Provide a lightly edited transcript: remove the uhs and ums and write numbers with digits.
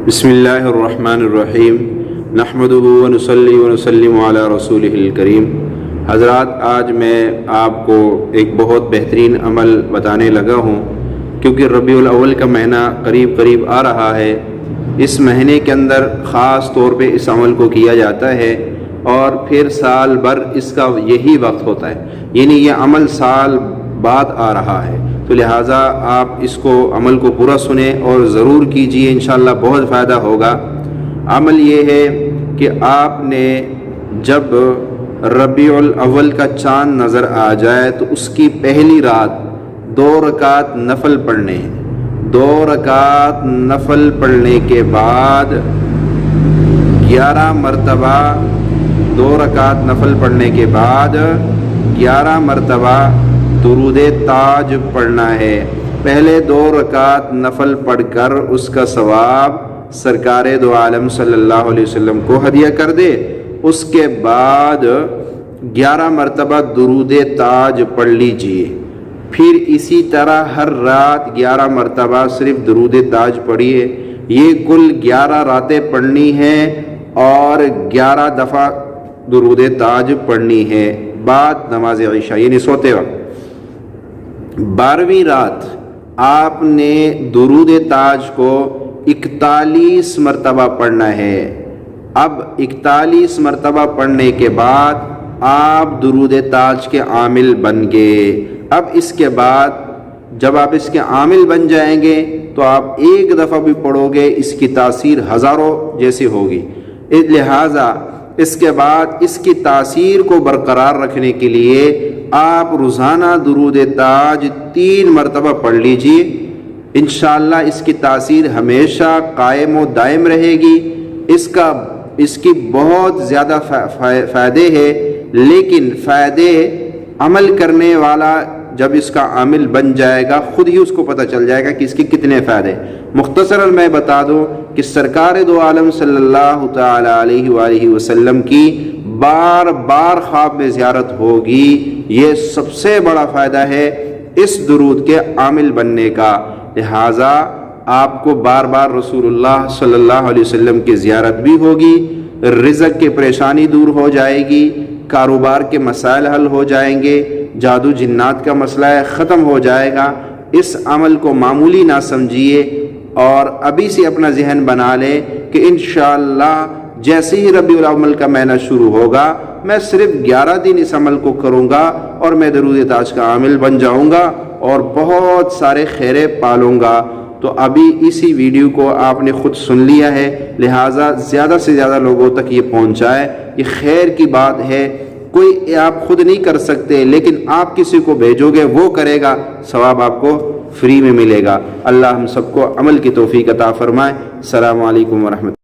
بسم اللہ الرحمن الرحیم نحمدہ ونصلی ونسلم علی رسولہ الکریم۔ حضرات، آج میں آپ کو ایک بہت بہترین عمل بتانے لگا ہوں، کیونکہ ربیع الاول کا مہینہ قریب آ رہا ہے۔ اس مہینے کے اندر خاص طور پہ اس عمل کو کیا جاتا ہے اور پھر سال بھر اس کا یہی وقت ہوتا ہے، یعنی یہ عمل سال بعد آ رہا ہے، تو لہٰذا آپ اس کو عمل کو پورا سنیں اور ضرور کیجئے، انشاءاللہ بہت فائدہ ہوگا۔ عمل یہ ہے کہ آپ نے جب ربیع الاول کا چاند نظر آ جائے تو اس کی پہلی رات 2 رکعت نفل پڑھنے ہیں۔ 2 رکعت نفل پڑھنے کے بعد 11 مرتبہ 2 رکعت نفل پڑھنے کے بعد 11 مرتبہ درود تاج پڑھنا ہے۔ پہلے 2 رکعت نفل پڑھ کر اس کا ثواب سرکار دو عالم صلی اللہ علیہ وسلم کو ہدیہ کر دے، اس کے بعد 11 مرتبہ درود تاج پڑھ لیجئے۔ پھر اسی طرح ہر رات 11 مرتبہ صرف درود تاج پڑھیے۔ یہ کل 11 راتیں پڑھنی ہیں اور 11 دفعہ درود تاج پڑھنی ہے بعد نماز عشاء، یعنی سوتے وقت۔ 12ویں رات آپ نے درود تاج کو 41 مرتبہ پڑھنا ہے۔ اب 41 مرتبہ پڑھنے کے بعد آپ درود تاج کے عامل بن گئے۔ اب اس کے بعد جب آپ اس کے عامل بن جائیں گے تو آپ ایک دفعہ بھی پڑھو گے، اس کی تاثیر ہزاروں جیسی ہوگی۔ لہٰذا اس کے بعد اس کی تاثیر کو برقرار رکھنے کے لیے آپ روزانہ درود تاج 3 مرتبہ پڑھ لیجئے۔ انشاءاللہ اس کی تاثیر ہمیشہ قائم و دائم رہے گی۔ اس کی بہت زیادہ فائدے ہیں، لیکن فائدے عمل کرنے والا جب اس کا عامل بن جائے گا خود ہی اس کو پتہ چل جائے گا کہ اس کے کتنے فائدے۔ مختصراً میں بتا دوں کہ سرکار دو عالم صلی اللہ تعالی علیہ وآلہ وسلم کی بار بار خواب میں زیارت ہوگی۔ یہ سب سے بڑا فائدہ ہے اس درود کے عامل بننے کا۔ لہٰذا آپ کو بار بار رسول اللہ صلی اللہ علیہ وسلم کی زیارت بھی ہوگی، رزق کی پریشانی دور ہو جائے گی، کاروبار کے مسائل حل ہو جائیں گے، جادو جنات کا مسئلہ ختم ہو جائے گا۔ اس عمل کو معمولی نہ سمجھیے اور ابھی سے اپنا ذہن بنا لیں کہ انشاءاللہ جیسے ہی ربیع الاول کا مہینہ شروع ہوگا میں صرف 11 دن اس عمل کو کروں گا اور میں درود تاج کا عامل بن جاؤں گا اور بہت سارے خیریں پالوں گا۔ تو ابھی اسی ویڈیو کو آپ نے خود سن لیا ہے، لہٰذا زیادہ سے زیادہ لوگوں تک یہ پہنچائے۔ یہ خیر کی بات ہے، کوئی آپ خود نہیں کر سکتے، لیکن آپ کسی کو بھیجو گے وہ کرے گا، ثواب آپ کو فری میں ملے گا۔ اللہ ہم سب کو عمل کی توفیق عطا فرمائے۔ السلام علیکم ورحمۃ اللہ۔